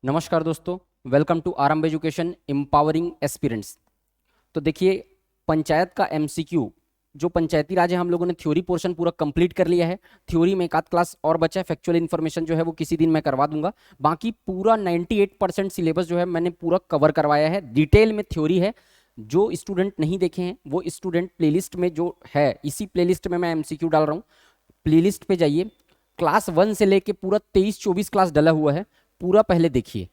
नमस्कार दोस्तों, welcome to आरंभ एजुकेशन एम्पावरिंग एस्पिरेंट्स। तो देखिए, पंचायत का एमसीक्यू जो पंचायती राज है, हम लोगों ने थ्योरी पोर्शन पूरा कंप्लीट कर लिया है। थ्योरी में एक आध क्लास और बचा है, फैक्चुअल इन्फॉर्मेशन जो है वो किसी दिन मैं करवा दूंगा। बाकी पूरा 98% सिलेबस जो है मैंने पूरा कवर करवाया है, डिटेल में थ्योरी है। जो स्टूडेंट नहीं देखे हैं वो स्टूडेंट प्लेलिस्ट में जो है, इसी प्लेलिस्ट में मैं एमसीक्यू डाल रहा हूँ। प्लेलिस्ट पे जाइए, क्लास 1 से लेके पूरा 23-24 क्लास डला हुआ है, पूरा पहले देखिए।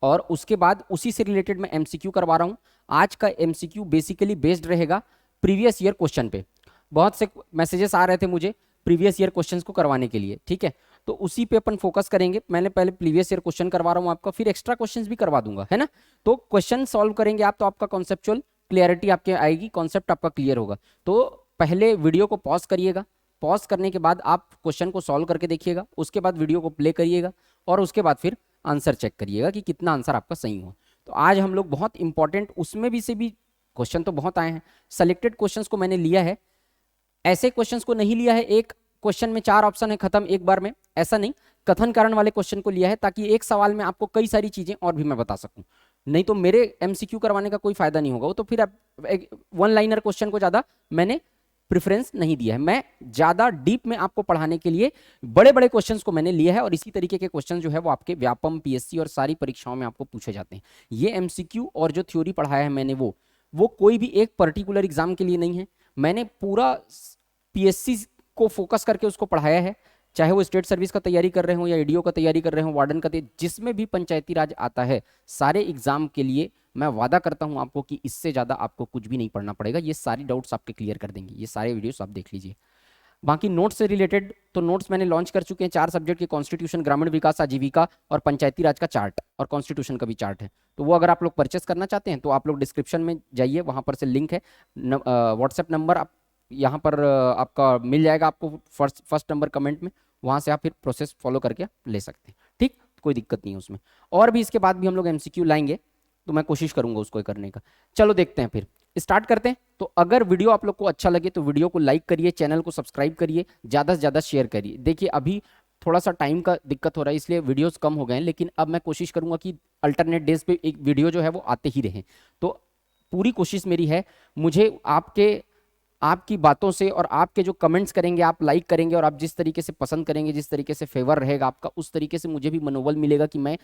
और उसके बाद उसी से रिलेटेड मैं एमसीक्यू करवा रहा हूं। आज का एमसीक्यू बेसिकली बेस्ड रहेगा प्रीवियस ईयर क्वेश्चन पे। बहुत से मैसेजेस आ रहे थे मुझे प्रीवियस ईयर क्वेश्चंस को करवाने के लिए, ठीक है। तो उसी पे अपन फोकस करेंगे। मैंने पहले प्रीवियस ईयर क्वेश्चन करवा रहा हूं आपका, फिर एक्स्ट्रा क्वेश्चंस भी करवा दूंगा, है ना। तो क्वेश्चन सॉल्व करेंगे आप तो आपका कॉन्सेप्चुअल क्लियरिटी आपके आएगी, कॉन्सेप्ट आपका क्लियर होगा। तो पहले वीडियो को पॉज करिएगा, पॉज करने के बाद आप क्वेश्चन को सॉल्व करके देखिएगा, उसके बाद वीडियो को प्ले करिएगा और उसके बाद फिर आंसर चेक करिएगा कि कितना आंसर आपका सही हो। तो आज हम लोग बहुत इंपॉर्टेंट, उसमें भी से भी क्वेश्चन तो बहुत आए हैं, सेलेक्टेड क्वेश्चंस को मैंने लिया है। ऐसे क्वेश्चंस को नहीं लिया है एक क्वेश्चन में 4 ऑप्शन है खत्म एक बार में, ऐसा नहीं। कथन कारण वाले क्वेश्चन को लिया है ताकि एक सवाल में आपको कई सारी चीजें और भी मैं बता सकूं। नहीं तो मेरे एमसीक्यू करवाने का कोई फायदा नहीं होगा, वो तो फिर आप वन लाइनर क्वेश्चन को ज्यादा मैंने प्रेफरेंस नहीं दिया है। मैं ज्यादा डीप में आपको पढ़ाने के लिए बड़े बड़े क्वेश्चंस को मैंने लिया है, और इसी तरीके के क्वेश्चन जो है वो आपके व्यापम, पीएससी और सारी परीक्षाओं में आपको पूछे जाते हैं। ये एमसीक्यू और जो थ्योरी पढ़ाया है मैंने वो कोई भी एक पर्टिकुलर एग्जाम के लिए नहीं है। मैंने पूरा पीएससी को फोकस करके उसको पढ़ाया है, चाहे वो स्टेट सर्विस का तैयारी कर रहे हो या ईडीओ का तैयारी कर रहे हो, वार्डन का, जिसमें भी पंचायती राज आता है सारे एग्जाम के लिए मैं वादा करता हूं आपको कि इससे ज्यादा आपको कुछ भी नहीं पढ़ना पड़ेगा। ये सारी डाउट्स आपके क्लियर कर देंगे, ये सारे वीडियोस आप देख लीजिए। बाकी नोट्स से रिलेटेड तो नोट्स मैंने लॉन्च कर चुके हैं 4 सब्जेक्ट के, कॉन्स्टिट्यूशन, ग्रामीण विकास, आजीविका और पंचायती राज का चार्ट, और कॉन्स्टिट्यूशन का भी चार्ट है। तो वो अगर आप लोग परचेस करना चाहते हैं तो आप लोग डिस्क्रिप्शन में जाइए, वहां पर से लिंक है। व्हाट्सएप नंबर आप यहाँ पर आपका मिल जाएगा आपको, फर्स्ट नंबर कमेंट में, वहां से आप फिर प्रोसेस फॉलो करके ले सकते हैं, ठीक। कोई दिक्कत नहीं है उसमें। और भी इसके बाद भी हम लोग एमसीक्यू लाएंगे, तो मैं कोशिश करूंगा उसको करने का। चलो देखते हैं, फिर स्टार्ट करते हैं। तो अगर वीडियो आप लोग को अच्छा लगे तो वीडियो को लाइक करिए, चैनल को सब्सक्राइब करिए, ज़्यादा से ज़्यादा शेयर करिए। देखिए अभी थोड़ा सा टाइम का दिक्कत हो रहा है इसलिए वीडियोस कम हो गए हैं, लेकिन अब मैं कोशिश करूंगा कि अल्टरनेट डेज पे एक वीडियो जो है वो आते ही रहें। तो पूरी कोशिश मेरी है, मुझे आपकी बातों से और आपके जो कमेंट्स करेंगे, आप लाइक करेंगे और आप जिस तरीके से पसंद करेंगे, जिस तरीके से फेवर रहेगा आपका, उस तरीके से मुझे भी मनोबल मिलेगा कि मैं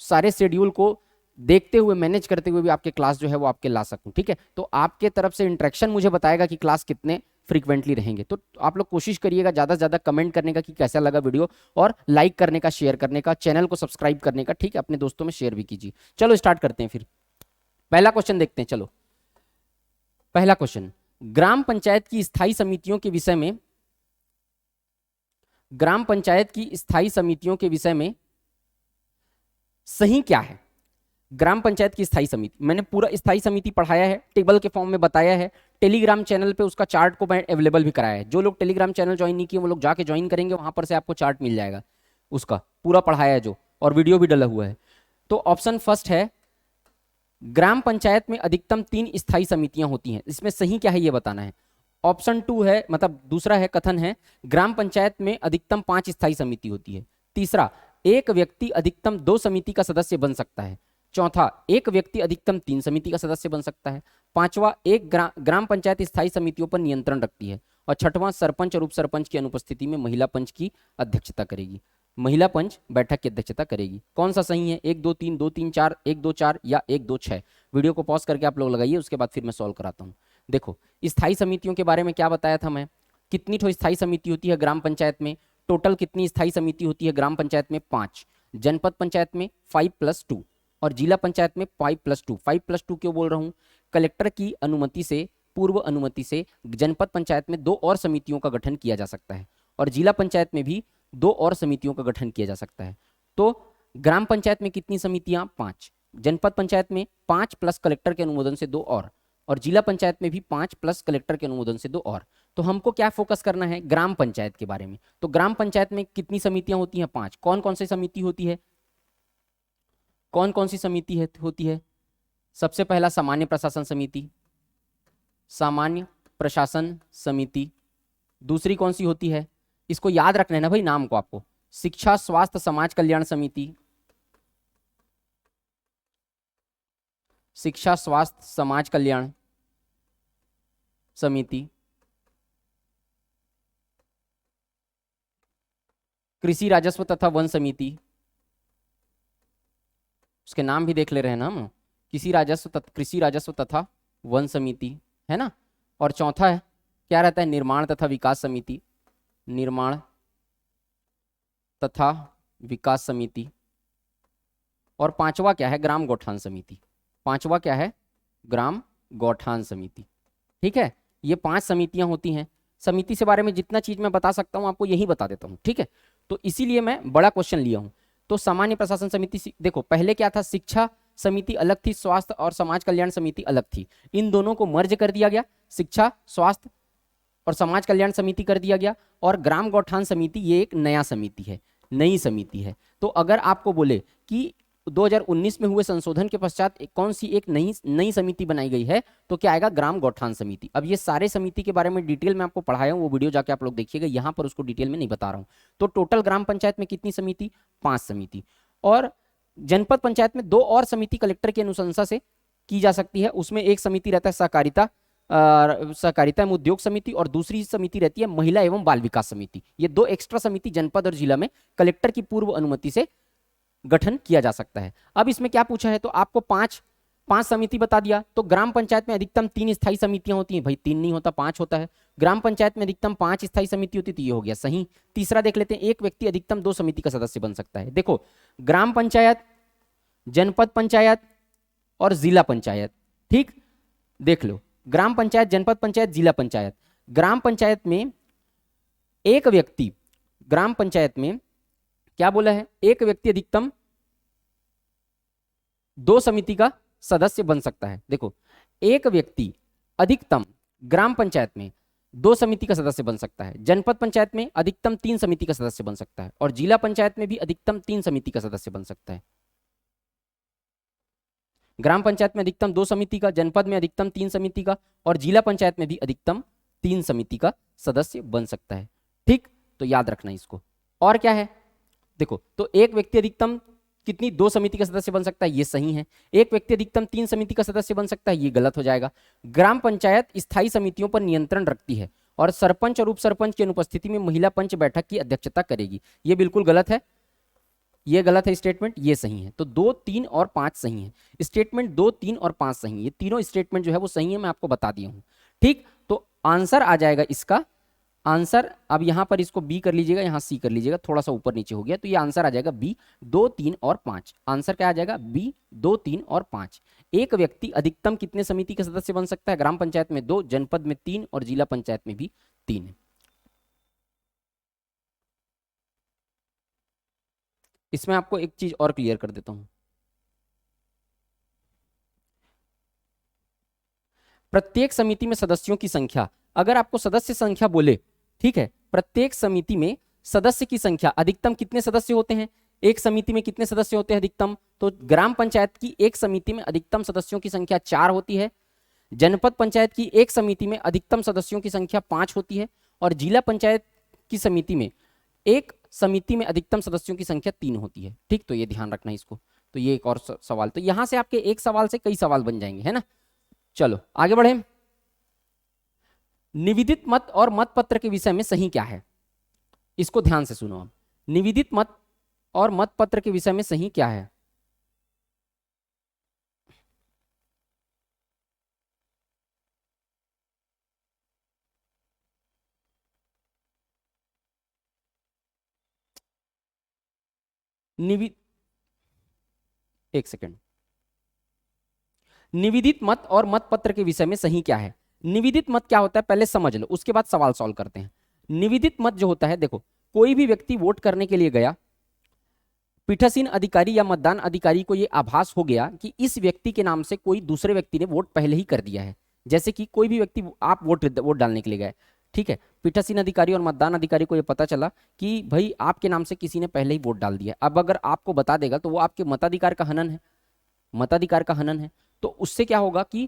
सारे शेड्यूल को देखते हुए, मैनेज करते हुए भी आपके क्लास जो है वो आपके ला सकूं, ठीक है। तो आपके तरफ से इंटरेक्शन मुझे बताएगा कि क्लास कितने फ्रीक्वेंटली रहेंगे। तो आप लोग कोशिश करिएगा ज़्यादा से ज़्यादा कमेंट करने का कि कैसा लगा वीडियो, और लाइक करने का, शेयर करने का, चैनल को सब्सक्राइब करने का, ठीक है। अपने दोस्तों में शेयर भी कीजिए। चलो स्टार्ट करते हैं, फिर पहला क्वेश्चन देखते हैं। चलो पहला क्वेश्चन, ग्राम पंचायत की स्थायी समितियों के विषय में, ग्राम पंचायत की स्थायी समितियों के विषय में सही क्या है। ग्राम पंचायत की स्थायी समिति, मैंने पूरा स्थायी समिति पढ़ाया है, टेबल के फॉर्म में बताया है। टेलीग्राम चैनल पे उसका चार्ट को मैं अवेलेबल भी कराया है। जो लोग टेलीग्राम चैनल ज्वाइन नहीं किए वो लोग जाके ज्वाइन करेंगे, वहां पर से आपको चार्ट मिल जाएगा, उसका पूरा पढ़ाया है जो, और वीडियो भी डला हुआ है। तो ऑप्शन फर्स्ट है, ग्राम पंचायत में अधिकतम 3 स्थायी समितियां होती हैं। इसमें सही क्या है ये बताना है। ऑप्शन 2 है, मतलब दूसरा है, कथन है, ग्राम पंचायत में अधिकतम 5 स्थायी समिति होती है। तीसरा, एक व्यक्ति अधिकतम 2 समिति का सदस्य बन सकता है। चौथा, एक व्यक्ति अधिकतम 3 समिति का सदस्य बन सकता है। पांचवा, एक ग्राम पंचायत स्थायी समितियों पर नियंत्रण रखती है। और छठवां, सरपंच और उप सरपंच की अनुपस्थिति में महिला पंच की अध्यक्षता करेगी। महिला पंच बैठक की अध्यक्षता करेगी। कौन सा सही है, 1 2 3, 2 3 4, 1 2 4 या 1 2 6? वीडियो को पॉज करके आप लोग लगाइए, उसके बाद फिर मैं सॉल्व कराता हूँ। देखो स्थायी समितियों के बारे में क्या बताया था मैं, कितनी ठो स्थायी समिति होती है ग्राम पंचायत में, टोटल कितनी स्थायी समिति होती है ग्राम पंचायत में, 5। जनपद पंचायत में 5+2, और जिला पंचायत में 5+2। 5+2 क्यों बोल रहा हूँ, कलेक्टर की अनुमति से, पूर्व अनुमति से जनपद पंचायत में 2 और समितियों का गठन किया जा सकता है, और जिला पंचायत में भी 2 और समितियों का गठन किया जा सकता है। तो ग्राम पंचायत में कितनी समितियां, 5। जनपद पंचायत में 5 प्लस कलेक्टर के अनुमोदन से 2 और जिला पंचायत में भी 5 प्लस कलेक्टर के अनुमोदन से 2 और। तो हमको क्या फोकस करना है, ग्राम पंचायत के बारे में। तो ग्राम पंचायत में कितनी समितियां होती हैं, 5। कौन कौन सी समिति होती है, कौन कौन सी समिति होती है? सबसे पहला सामान्य प्रशासन समिति, सामान्य प्रशासन समिति। दूसरी कौन सी होती है, इसको याद रखना है ना भाई नाम को आपको, शिक्षा स्वास्थ्य समाज कल्याण समिति। शिक्षा स्वास्थ्य समाज कल्याण समिति, कृषि राजस्व तथा वन समिति, उसके नाम भी देख ले रहे हैं ना हम, कृषि राजस्व तथा वन समिति है ना। और चौथा है क्या रहता है, निर्माण तथा विकास समिति, निर्माण तथा विकास समिति। और पांचवा क्या है, ग्राम गौठान समिति। पांचवा क्या है, ग्राम गौठान समिति। ठीक है, ये 5 समितियां होती हैं। समिति से बारे में जितना चीज मैं बता सकता हूं आपको यही बता देता हूं। ठीक है, तो इसीलिए मैं बड़ा क्वेश्चन लिया हूं। तो सामान्य प्रशासन समिति, देखो पहले क्या था, शिक्षा समिति अलग थी, स्वास्थ्य और समाज कल्याण समिति अलग थी। इन दोनों को मर्ज कर दिया गया, शिक्षा स्वास्थ्य और समाज कल्याण समिति कर दिया गया। और ग्राम गौठान समिति ये एक नया समिति है, नई समिति है। तो अगर आपको बोले कि 2019 में हुए संशोधन के पश्चात कौन सी एक नई समिति बनाई गई है, तो क्या आएगा, ग्राम गौठान समिति। अब ये सारे समिति के बारे में डिटेल में आपको पढ़ाया हूं, वो वीडियो जाके आप लोग देखिएगा, यहां पर उसको डिटेल में नहीं बता रहा हूं। तो टोटल ग्राम पंचायत में कितनी समिति, 5 समिति। और जनपद पंचायत में 2 और समिति कलेक्टर की अनुशंसा से की जा सकती है। उसमें एक समिति रहता है सहकारिता एवं उद्योग समिति, और दूसरी समिति रहती है महिला एवं बाल विकास समिति। ये 2 एक्स्ट्रा समिति जनपद और जिला में कलेक्टर की पूर्व अनुमति से गठन किया जा सकता है। अब इसमें क्या पूछा है, तो आपको 5 समिति बता दिया। तो ग्राम पंचायत में अधिकतम 3 स्थायी समितियां होती हैं, भाई 3 नहीं होता, 5 होता है। ग्राम पंचायत में अधिकतम 5 स्थायी समिति होती, तो ये हो गया सही। तीसरा देख लेते हैं, एक व्यक्ति अधिकतम 2 समिति का सदस्य बन सकता है। देखो ग्राम पंचायत, जनपद पंचायत और जिला पंचायत, ठीक देख लो, ग्राम पंचायत, जनपद पंचायत, जिला पंचायत। ग्राम पंचायत में एक व्यक्ति, ग्राम पंचायत में क्या बोला है, एक व्यक्ति अधिकतम 2 समिति का सदस्य बन सकता है। देखो एक व्यक्ति अधिकतम ग्राम पंचायत में 2 समिति का सदस्य बन सकता है, जनपद पंचायत में अधिकतम 3 समिति का सदस्य बन सकता है, और जिला पंचायत में भी अधिकतम 3 समिति का सदस्य बन सकता है। ग्राम पंचायत में अधिकतम 2 समिति का, जनपद में अधिकतम 3 समिति का, और जिला पंचायत में भी अधिकतम 3 समिति का सदस्य बन सकता है। ठीक, तो याद रखना इसको। और क्या है, देखो तो एक व्यक्ति अधिकतम कितनी, 2 समिति का सदस्य बन सकता है, ये सही है। एक व्यक्ति अधिकतम 3 समिति का सदस्य बन सकता है, ये गलत हो जाएगा। ग्राम पंचायत स्थायी समितियों पर नियंत्रण रखती है और सरपंच और उप सरपंच की अनुपस्थिति में महिला पंच बैठक की अध्यक्षता करेगी, ये बिल्कुल गलत है, ये गलत है स्टेटमेंट, ये सही है। तो 2, 3 और 5 सही है। स्टेटमेंट 2, 3 और 5 सही है, ये तीनों स्टेटमेंट जो है वो सही है, मैं आपको बता दिया हूं। ठीक, तो आंसर आ जाएगा इसका, आंसर अब यहां पर इसको बी कर लीजिएगा, यहां सी कर लीजिएगा, थोड़ा सा ऊपर नीचे हो गया, तो ये आंसर आ जाएगा बी, 2, 3 और 5। आंसर क्या आ जाएगा, बी, 2, 3 और 5। एक व्यक्ति अधिकतम कितने समिति के सदस्य बन सकता है, ग्राम पंचायत में 2, जनपद में 3 और जिला पंचायत में भी 3 है। इसमें आपको एक चीज और क्लियर कर देता हूं, प्रत्येक समिति में सदस्यों की संख्या, अगर आपको सदस्य संख्या बोले, ठीक है, प्रत्येक समिति में सदस्य की संख्या अधिकतम कितने सदस्य होते हैं, एक समिति में कितने सदस्य होते हैं अधिकतम, तो ग्राम पंचायत की एक समिति में अधिकतम सदस्यों की संख्या 4 होती है, जनपद पंचायत की एक समिति में अधिकतम सदस्यों की संख्या 5 होती है, और जिला पंचायत की समिति में एक समिति में अधिकतम सदस्यों की संख्या 3 होती है। ठीक, तो ये ध्यान रखना इसको। तो ये एक और सवाल, तो यहां से आपके एक सवाल से कई सवाल बन जाएंगे, है ना। चलो आगे बढ़े। निवेदित मत और मत पत्र के विषय में सही क्या है, इसको ध्यान से सुनो आप। निवेदित मत और मत पत्र के विषय में सही क्या है, एक सेकंड, निवेदित मत और मत पत्र के विषय में सही क्या है। निवेदित मत क्या होता है पहले समझ लो, उसके बाद सवाल सॉल्व करते हैं। निवेदित मत जो होता है, देखो कोई भी व्यक्ति वोट करने के लिए गया, पीठासीन अधिकारी या मतदान अधिकारी को यह आभास हो गया कि इस व्यक्ति के नाम से कोई दूसरे व्यक्ति ने वोट पहले ही कर दिया है। जैसे कि कोई भी व्यक्ति, आप वोट डालने के लिए गए, ठीक है, पीठासीन अधिकारी और मतदान अधिकारी को यह पता चला कि भाई आपके नाम से किसी ने पहले ही वोट डाल दिया। अब अगर आपको बता देगा तो वो आपके मताधिकार का हनन है, मताधिकार का हनन है। तो उससे क्या होगा कि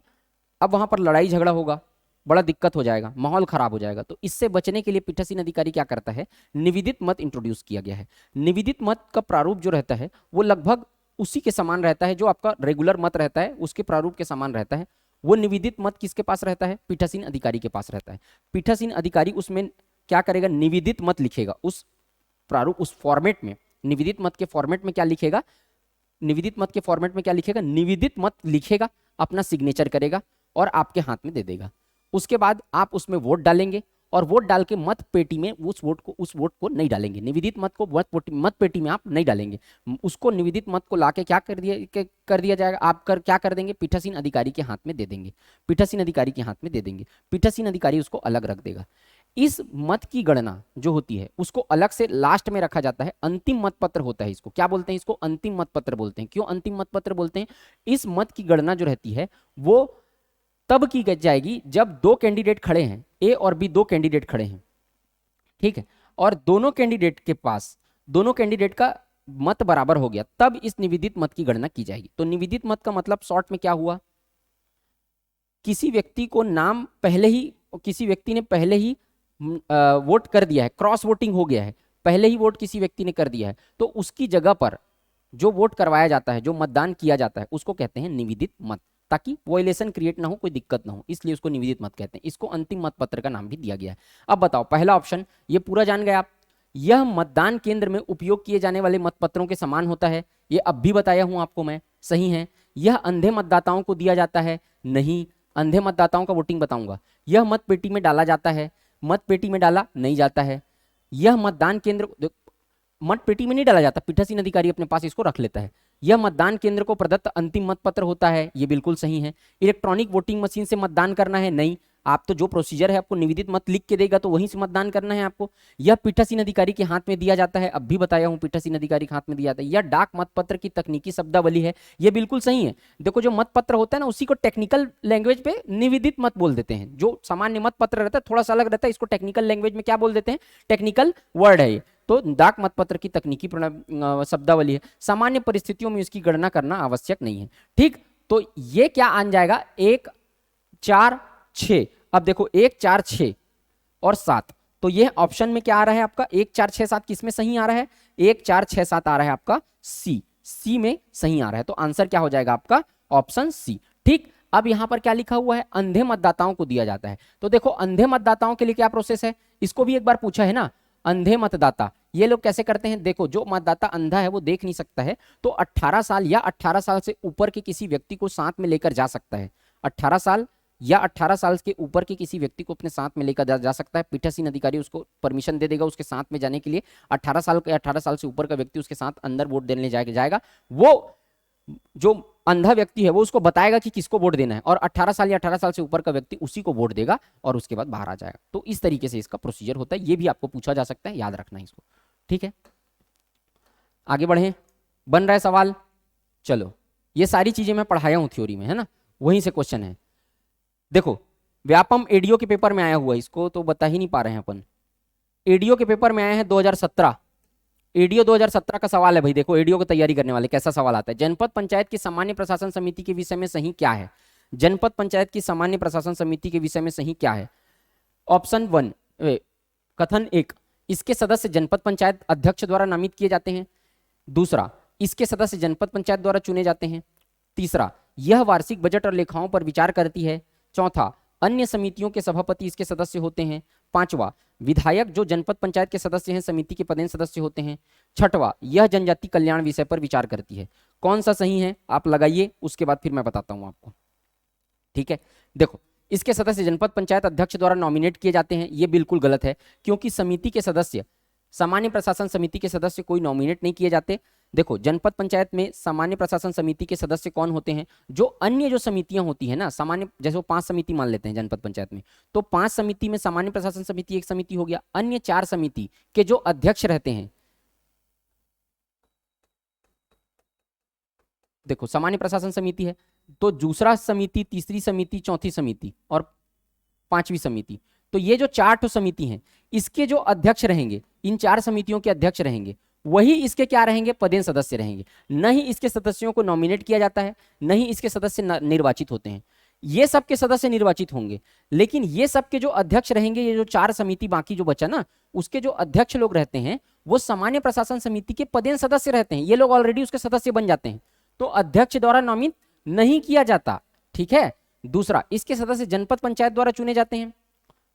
अब वहां पर लड़ाई झगड़ा होगा, बड़ा दिक्कत हो जाएगा, माहौल खराब हो जाएगा। तो इससे बचने के लिए पीठासीन अधिकारी क्या करता है, निवेदित मत इंट्रोड्यूस किया गया है। निवेदित मत का प्रारूप जो रहता है वो लगभग उसी के समान रहता है, जो आपका रेगुलर मत रहता है उसके प्रारूप के समान रहता है। वो निवेदित मत किसके पास रहता है? पीठासीन अधिकारी के पास रहता है। पीठासीन अधिकारी उसमें क्या करेगा? निवेदित मत लिखेगा उस प्रारूप, उस फॉर्मेट में। निवेदित मत के फॉर्मेट में क्या लिखेगा? निवेदित मत के फॉर्मेट में क्या लिखेगा? निवेदित मत लिखेगा, अपना सिग्नेचर करेगा और आपके हाथ में दे देगा। उसके बाद आप उसमें वोट डालेंगे और वोट डाल के मत पेटी में उस वोट को नहीं डालेंगे। निवेदित मत को मत पेटी में आप नहीं डालेंगे, उसको निवेदित मत को लाके क्या कर दिया जाएगा? आप क्या कर देंगे? पीठासीन अधिकारी के हाथ में दे देंगे। पीठासीन अधिकारी के हाथ में दे देंगे, पीठासीन अधिकारी उसको अलग रख देगा। इस मत की गणना जो होती है उसको अलग से लास्ट में रखा जाता है, अंतिम मत पत्र होता है। इसको क्या बोलते हैं? इसको अंतिम मत पत्र बोलते हैं। क्यों अंतिम मत पत्र बोलते हैं? इस मत की गणना जो रहती है वो तब की जाएगी जब दो कैंडिडेट खड़े हैं, ए और बी, दो कैंडिडेट खड़े हैं, ठीक है, और दोनों कैंडिडेट के पास, दोनों कैंडिडेट का मत बराबर हो गया, तब इस निवेदित मत की गणना की जाएगी। तो निवेदित मत का मतलब शॉर्ट में क्या हुआ? किसी व्यक्ति को नाम पहले ही, किसी व्यक्ति ने पहले ही वोट कर दिया है, क्रॉस वोटिंग हो गया है, पहले ही वोट किसी व्यक्ति ने कर दिया है, तो उसकी जगह पर जो वोट करवाया जाता है, जो मतदान किया जाता है, उसको कहते हैं निवेदित मत, ताकि वॉयलेशन क्रिएट ना हो, कोई दिक्कत ना हो, इसलिए उसको निवेदित मत कहते हैं। इसको अंतिम मत पत्र का नाम भी दिया गया है। अब बताओ, पहला ऑप्शन ये पूरा जान गए आप। यह मतदान केंद्र में उपयोग किए जाने वाले मतपत्रों के समान होता है, ये अब भी बताया हूं आपको मैं, सही है। यह अंधे मतदाताओं को दिया जाता है, नहीं, अंधे मतदाताओं का वोटिंग बताऊंगा। यह मत पेटी में डाला जाता है, मत पेटी में डाला नहीं जाता है। यह मतदान केंद्र, मत पेटी में नहीं डाला जाता, पीठासीन अधिकारी अपने पास इसको रख लेता है। यह मतदान केंद्र को प्रदत्त अंतिम मत पत्र होता है, ये बिल्कुल सही है। इलेक्ट्रॉनिक वोटिंग मशीन से मतदान करना है, नहीं, आप तो जो प्रोसीजर है आपको निवेदित मत लिख के देगा तो वहीं से मतदान करना है आपको। यह पीठासीन अधिकारी के हाथ में दिया जाता है, अब भी बताया हूं, पीठासीन अधिकारी के हाथ में दिया जाता है। यह डाक मतपत्र की तकनीकी शब्दावली है, ये बिल्कुल सही है। देखो, जो मत पत्र होता है ना, उसी को टेक्निकल लैंग्वेज पे निवेदित मत बोल देते हैं। जो सामान्य मत पत्र रहता है थोड़ा सा अलग रहता है, इसको टेक्निकल लैंग्वेज में क्या बोल देते हैं? टेक्निकल वर्ड है ये। तो डाक मतपत्र की तकनीकी शब्दावली है, सामान्य परिस्थितियों में इसकी गणना करना आवश्यक नहीं है, ठीक। तो ये क्या आन जाएगा? 1, 4, 6। अब देखो 1, 4, 6 और 7, तो ये ऑप्शन में क्या आ रहा है आपका? 1, 4, 6, 7 किसमें सही आ रहा है? 1, 4, 6, 7 आ रहा है आपका सी में सही आ रहा है। तो आंसर क्या हो जाएगा आपका? ऑप्शन सी, ठीक। अब यहां पर क्या लिखा हुआ है? अंधे मतदाताओं को दिया जाता है। तो देखो, अंधे मतदाताओं के लिए क्या प्रोसेस है, इसको भी एक बार पूछा है ना। अंधे मतदाता ये लोग कैसे करते हैं? देखो, जो मतदाता अंधा है वो देख नहीं सकता है, तो 18 साल या 18 साल से ऊपर के किसी व्यक्ति को साथ में लेकर जा सकता है। 18 साल या 18 साल के ऊपर के किसी व्यक्ति को अपने साथ में लेकर जा सकता है। पीठासीन अधिकारी उसको परमिशन दे देगा उसके साथ में जाने के लिए। 18 साल या 18 साल से ऊपर का व्यक्ति उसके साथ अंदर वोट देने जाएगा। वो जो अंधा व्यक्ति है वो उसको बताएगा कि किसको वोट देना है, और 18 साल या 18 साल से ऊपर का व्यक्ति उसी को वोट देगा और उसके बाद बाहर आ जाएगा। तो इस तरीके से इसका प्रोसीजर होता है, ये भी आपको पूछा जा सकता है, याद रखना है इसको, ठीक है। आगे बढ़े, बन रहा है सवाल? चलो, ये सारी चीजें मैं पढ़ाया हूं थ्योरी में, है ना, वहीं से क्वेश्चन है। देखो, व्यापम एडीओ के पेपर में आया हुआ है, इसको तो बता ही नहीं पा रहे हैं अपन। एडीओ के पेपर में आया है 2017, एडीओ 2017 का सवाल है भाई। देखो, एडीओ की तैयारी करने वाले कैसा सवाल आता है? जनपद पंचायत की सामान्य प्रशासन समिति के विषय में सही क्या है? जनपद पंचायत की सामान्य प्रशासन समिति के विषय में सही क्या है? ऑप्शन 1, कथन 1, इसके सदस्य जनपद पंचायत अध्यक्ष द्वारा नामित किए जाते हैं। दूसरा, इसके सदस्य जनपद पंचायत द्वारा चुने जाते हैं। तीसरा, यह वार्षिक बजट और लेखाओं पर विचार करती है। चौथा, अन्य समितियों के सभापति इसके सदस्य होते हैं। पांचवा, विधायक जो जनपद पंचायत के सदस्य हैं समिति के पदेन सदस्य होते हैं। छठवा, यह जनजाति कल्याण विषय पर विचार करती है। कौन सा सही है आप लगाइए, उसके बाद फिर मैं बताता हूं आपको, ठीक है। देखो, इसके सदस्य जनपद पंचायत अध्यक्ष द्वारा नॉमिनेट किए जाते हैं, ये बिल्कुल गलत है, क्योंकि समिति के सदस्य, सामान्य प्रशासन समिति के सदस्य कोई नॉमिनेट नहीं किए जाते। देखो, जनपद पंचायत में सामान्य प्रशासन समिति के सदस्य कौन होते हैं? जो अन्य जो समितियां होती है ना, सामान्य, जैसे वो 5 समिति मान लेते हैं जनपद पंचायत में, तो 5 समिति में सामान्य प्रशासन समिति एक समिति हो गया, अन्य 4 समिति के जो अध्यक्ष रहते हैं, देखो सामान्य प्रशासन समिति है, तो दूसरा समिति, तीसरी समिति, चौथी समिति और 5वीं समिति, तो ये जो 4 समिति हैं, इसके जो अध्यक्ष रहेंगे, इन 4 समितियों के अध्यक्ष रहेंगे, वही इसके क्या रहेंगे? पदेन सदस्य रहेंगे। न ही इसके सदस्यों को नॉमिनेट किया जाता है, न ही इसके सदस्य निर्वाचित होते हैं। ये सब के सदस्य निर्वाचित होंगे, लेकिन ये सब के जो अध्यक्ष रहेंगे, ये जो 4 समिति बाकी जो बचा ना, उसके जो अध्यक्ष लोग रहते हैं वो सामान्य प्रशासन समिति के पदेन सदस्य रहते हैं। ये लोग ऑलरेडी उसके सदस्य बन जाते हैं, तो अध्यक्ष द्वारा नामित नहीं किया जाता, ठीक है। दूसरा, इसके सदस्य जनपद पंचायत द्वारा चुने जाते हैं,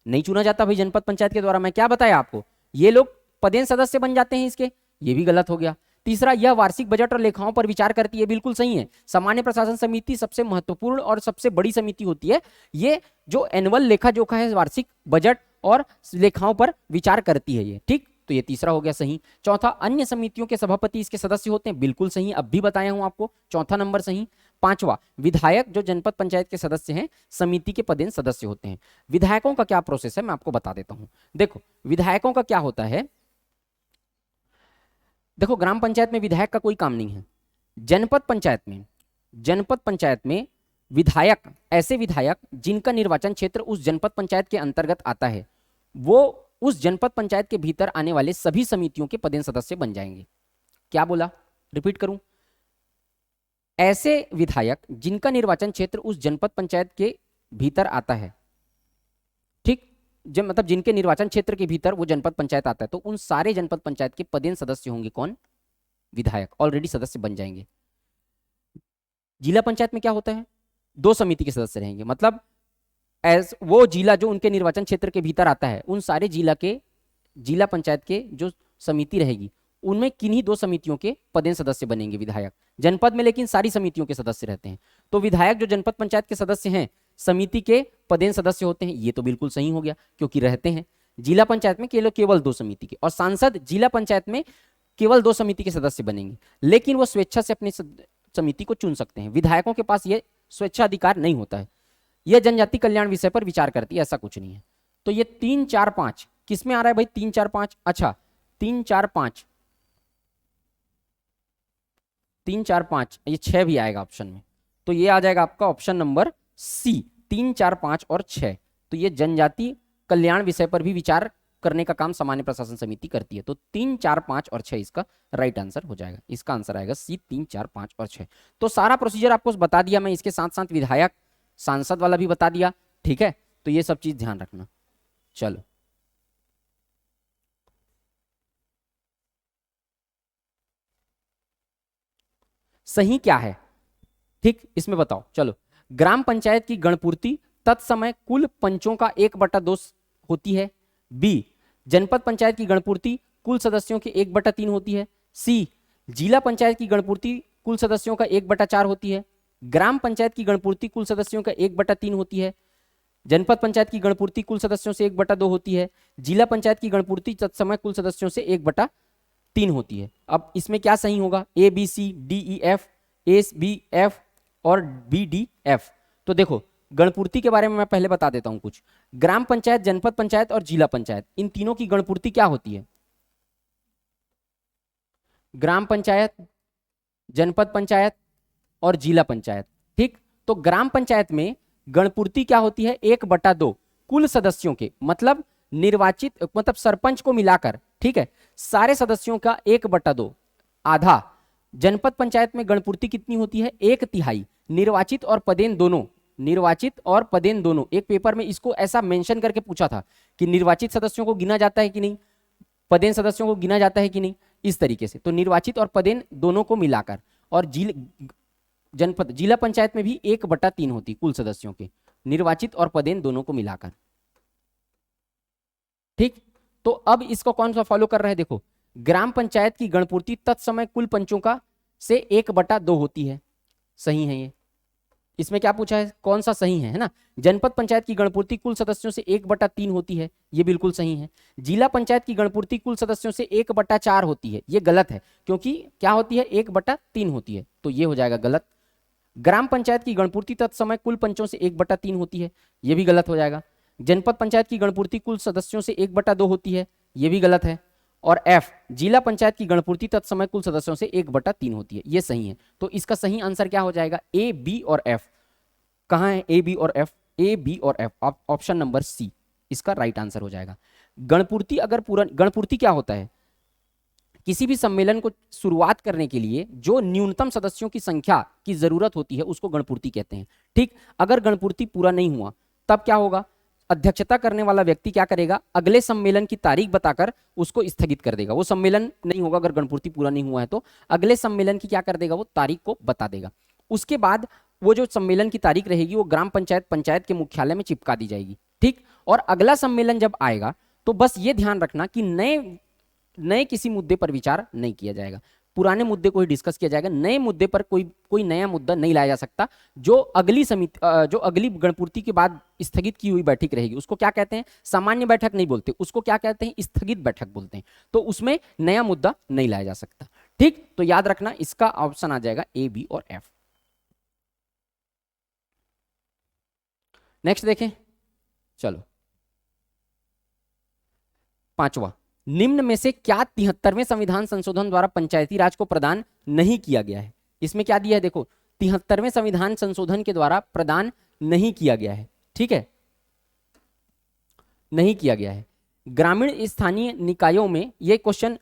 नहीं चुना जाता भाई जनपद पंचायत के द्वारा, मैं क्या बताया आपको, ये लोग पदेन सदस्य बन जाते हैं इसके, ये भी गलत हो गया। तीसरा, यह वार्षिक बजट और लेखाओं पर विचार करती है, बिल्कुल सही है। सामान्य प्रशासन समिति सबसे महत्वपूर्ण और सबसे बड़ी समिति होती है, ये जो एनुअल लेखा जोखा है, वार्षिक बजट और लेखाओं पर विचार करती है ये, ठीक। तो ये तीसरा हो गया सही। चौथा, अन्य समितियों के सभापति इसके सदस्य होते हैं, बिल्कुल सही, अब भी बताया हूं आपको, चौथा नंबर सही। पांचवा, विधायक जो जनपद पंचायत के सदस्य हैं समिति के पदेन सदस्य होते हैं। विधायकों का क्या प्रोसेस है मैं आपको बता देता हूं। देखो विधायकों का क्या होता है, देखो ग्राम पंचायत में विधायक का कोई काम नहीं है। जनपद पंचायत में विधायक, ऐसे विधायक जिनका निर्वाचन क्षेत्र उस जनपद पंचायत के अंतर्गत आता है, वो उस जनपद पंचायत के भीतर आने वाले सभी समितियों के पदेन सदस्य बन जाएंगे। क्या बोला, रिपीट करूं, ऐसे विधायक जिनका निर्वाचन क्षेत्र उस जनपद पंचायत के भीतर आता है, ठीक, जब मतलब जिनके निर्वाचन क्षेत्र के भीतर वो जनपद पंचायत आता है, तो उन सारे जनपद पंचायत के पदेन सदस्य होंगे कौन, विधायक, ऑलरेडी सदस्य बन जाएंगे। जिला पंचायत में क्या होता है, 2 समिति के सदस्य रहेंगे, मतलब एज वो जिला जो उनके निर्वाचन क्षेत्र के भीतर आता है, उन सारे जिला पंचायत के जो समिति रहेगी उनमें किन्हीं 2 समितियों के पदेन सदस्य बनेंगे विधायक। जनपद में लेकिन सारी समितियों के सदस्य रहते हैं, तो विधायक जो जनपद पंचायत के सदस्य हैं समिति के पदेन सदस्य होते हैं, ये तो बिल्कुल सही हो गया क्योंकि रहते हैं। जिला पंचायत में केवल 2 समिति के, और सांसद जिला पंचायत में केवल 2 समिति के सदस्य बनेंगे, लेकिन वो स्वेच्छा से अपनी समिति को चुन सकते हैं। विधायकों के पास ये स्वेच्छाधिकार नहीं होता है। यह जनजाति कल्याण विषय पर विचार करती है, ऐसा कुछ नहीं है। तो ये 3, 4, 5 किस में आ रहा है भाई, 3, 4, 5, अच्छा 3, 4, 5, 3, 4, 5, ये 6 भी आएगा ऑप्शन में, तो ये आ जाएगा आपका ऑप्शन नंबर सी, 3, 4, 5 और 6। तो ये जनजाति कल्याण विषय पर भी विचार करने का काम सामान्य प्रशासन समिति करती है। तो 3, 4, 5 और 6 इसका राइट आंसर हो जाएगा। इसका आंसर आएगा सी, 3, 4, 5 और 6। तो सारा प्रोसीजर आपको बता दिया मैं, इसके साथ साथ विधायक सांसद वाला भी बता दिया, ठीक है। तो ये सब चीज ध्यान रखना। चलो सही क्या है, ठीक, इसमें बताओ। चलो, ग्राम पंचायत की गणपूर्ति तत्समय कुल पंचों का 1/2 होती है। बी, जनपद पंचायत की गणपूर्ति कुल सदस्यों के 1/3 होती है। सी, जिला पंचायत की गणपूर्ति कुल सदस्यों का 1/4 होती है। ग्राम पंचायत की गणपूर्ति कुल सदस्यों का 1/3 होती है। जनपद पंचायत की गणपूर्ति कुल सदस्यों से 1/2 होती है। जिला पंचायत की गणपूर्ति तत्समय कुल सदस्यों से 1/3 होती है। अब इसमें क्या सही होगा, A B C D E F, A B F और बी डी एफ। तो देखो गणपूर्ति के बारे में मैं पहले बता देता हूं कुछ। ग्राम पंचायत, जनपद पंचायत और जिला पंचायत, इन तीनों की गणपूर्ति क्या होती है, ग्राम पंचायत, जनपद पंचायत और जिला पंचायत, ठीक। तो ग्राम पंचायत में गणपूर्ति क्या होती है, 1/2 कुल सदस्यों के, मतलब निर्वाचित, मतलब सरपंच को मिलाकर, ठीक है, सारे सदस्यों का 1/2, आधा। जनपद पंचायत में गणपूर्ति कितनी होती है, 1/3, निर्वाचित और पदेन दोनों, निर्वाचित और पदेन दोनों। एक पेपर में इसको ऐसा मेंशन करके पूछा था कि निर्वाचित सदस्यों को गिना जाता है कि नहीं, पदेन सदस्यों को गिना जाता है कि नहीं, इस तरीके से। तो निर्वाचित और पदेन दोनों को मिलाकर। और जनपद, जिला पंचायत में भी 1/3 होती कुल सदस्यों के, निर्वाचित और पदेन दोनों को मिलाकर, ठीक। तो अब इसको कौन सा फॉलो कर रहे हैं, देखो ग्राम पंचायत की गणपूर्ति तत्समय कुल पंचों का से 1/2 होती है, सही है ये। इसमें क्या पूछा है, कौन सा सही है ना। जनपद पंचायत की गणपूर्ति कुल सदस्यों से 1/3 होती है, ये बिल्कुल सही है। जिला पंचायत की गणपूर्ति कुल सदस्यों से 1/4 होती है, ये गलत है, क्योंकि क्या होती है, 1/3 होती है, तो ये हो जाएगा गलत। ग्राम पंचायत की गणपूर्ति तत्समय कुल पंचों से 1/3 होती है, ये भी गलत हो जाएगा। जनपद पंचायत की गणपूर्ति कुल सदस्यों से 1/2 होती है, ये भी गलत है। और एफ, जिला पंचायत की गणपूर्ति तत्समय कुल सदस्यों से 1/3 होती है, ये सही है। तो इसका सही आंसर क्या हो जाएगा, ए, बी और एफ। कहां है ए, बी और एफ, ए, बी और एफ, ऑप्शन नंबर सी इसका राइट आंसर हो जाएगा। गणपूर्ति अगर पूरा, गणपूर्ति क्या होता है, किसी भी सम्मेलन को शुरुआत करने के लिए जो न्यूनतम सदस्यों की संख्या की जरूरत होती है उसको गणपूर्ति कहते हैं, ठीक। अगर गणपूर्ति पूरा नहीं हुआ तब क्या होगा, अध्यक्षता करने वाला व्यक्ति क्या करेगा, अगले सम्मेलन की तारीख बताकर उसको स्थगित कर देगा। वो सम्मेलन नहीं होगा अगर गणपूर्ति पूरा नहीं हुआ है तो अगले सम्मेलन की क्या कर देगा, वो तारीख को बता देगा। उसके बाद वो जो सम्मेलन की तारीख रहेगी वो ग्राम पंचायत के मुख्यालय में चिपका दी जाएगी। ठीक, और अगला सम्मेलन जब आएगा तो बस ये ध्यान रखना कि नए किसी मुद्दे पर विचार नहीं किया जाएगा, पुराने मुद्दे को ही डिस्कस किया जाएगा। नए मुद्दे पर कोई नया मुद्दा नहीं लाया जा सकता। जो अगली गणपूर्ति के बाद स्थगित की हुई बैठक रहेगी उसको क्या कहते हैं, सामान्य बैठक नहीं बोलते, उसको क्या कहते हैं, स्थगित बैठक बोलते हैं। तो उसमें नया मुद्दा नहीं लाया जा सकता। ठीक, तो याद रखना इसका ऑप्शन आ जाएगा ए, बी और एफ। नेक्स्ट देखें, चलो पांचवा, निम्न में से क्या 73वें संविधान संशोधन द्वारा पंचायती राज को प्रदान नहीं किया गया है। इसमें क्या दिया है, देखो 73वें संविधान संशोधन के द्वारा प्रदान नहीं किया गया है। ठीक है, नहीं किया गया है। ग्रामीण स्थानीय निकायों में, ये क्वेश्चन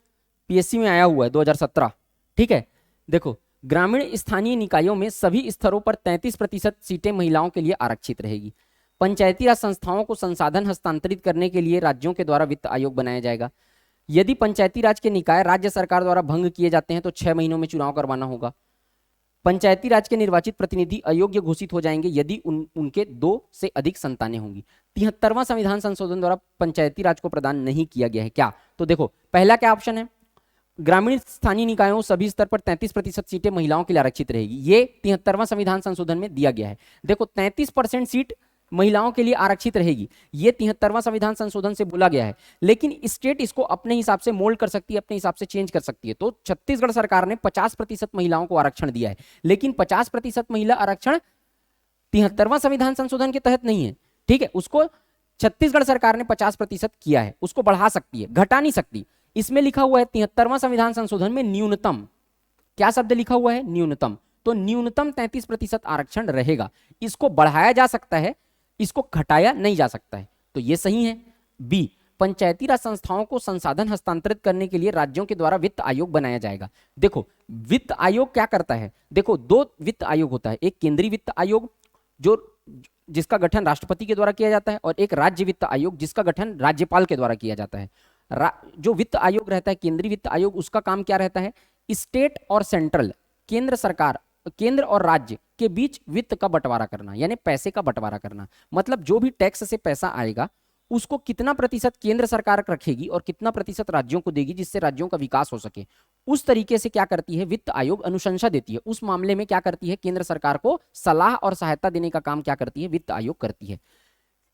पीएससी में आया हुआ है 2017। ठीक है, देखो ग्रामीण स्थानीय निकायों में सभी स्तरों पर 33% सीटें महिलाओं के लिए आरक्षित रहेगी। पंचायती राज संस्थाओं को संसाधन हस्तांतरित करने के लिए राज्यों के द्वारा वित्त आयोग बनाया जाएगा। यदि पंचायती राज के निकाय राज्य सरकार द्वारा भंग किए जाते हैं तो 6 महीनों में चुनाव करवाना होगा। पंचायती राज के निर्वाचित प्रतिनिधि अयोग्य घोषित हो जाएंगे यदि उनके 2 से अधिक संतानें होंगी। 73वां संविधान संशोधन द्वारा पंचायती राज को प्रदान नहीं किया गया है क्या, तो देखो पहला क्या ऑप्शन है, ग्रामीण स्थानीय निकायों सभी स्तर पर 33% सीटें महिलाओं के लिए आरक्षित रहेगी। ये 73वां संविधान संशोधन में दिया गया है। देखो 33% सीट महिलाओं के लिए आरक्षित रहेगी, ये 73वां संविधान संशोधन से बोला गया है। लेकिन स्टेट इसको अपने हिसाब से मोल्ड कर सकती है, अपने हिसाब से चेंज कर सकती है। तो छत्तीसगढ़ सरकार ने 50% महिलाओं को आरक्षण दिया है, लेकिन 50% महिला आरक्षण 73वां संविधान संशोधन के तहत नहीं है। ठीक है, उसको छत्तीसगढ़ सरकार ने 50% किया है, उसको बढ़ा सकती है, घटा नहीं सकती। इसमें लिखा हुआ है 73वां संविधान संशोधन में न्यूनतम, क्या शब्द लिखा हुआ है, न्यूनतम। तो न्यूनतम 33% आरक्षण रहेगा। इसको बढ़ाया जा सकता है, इसको घटाया नहीं जा सकता है। तो ये सही है। बी, पंचायती राज संस्थाओं को संसाधन हस्तांतरित करने के लिए राज्यों के द्वारा वित्त आयोग बनाया जाएगा। देखो वित्त आयोग क्या करता है, देखो 2 वित्त आयोग होता है, एक केंद्रीय वित्त आयोग जिसका गठन राष्ट्रपति के द्वारा किया जाता है, और एक राज्य वित्त आयोग जिसका गठन राज्यपाल के द्वारा किया जाता है। जो वित्त आयोग रहता है, केंद्रीय वित्त आयोग, उसका काम क्या रहता है, स्टेट और सेंट्रल, केंद्र सरकार, केंद्र और राज्य के बीच वित्त का बंटवारा करना, यानी पैसे का बंटवारा करना। मतलब जो भी टैक्स से पैसा आएगा उसको कितना प्रतिशत केंद्र सरकार रखेगी और कितना प्रतिशत राज्यों को देगी, जिससे राज्यों का विकास हो सके। उस तरीके से क्या करती है वित्त आयोग, अनुशंसा देती है। उस मामले में क्या करती है, केंद्र सरकार को सलाह और सहायता देने का काम क्या करती है, वित्त आयोग करती है।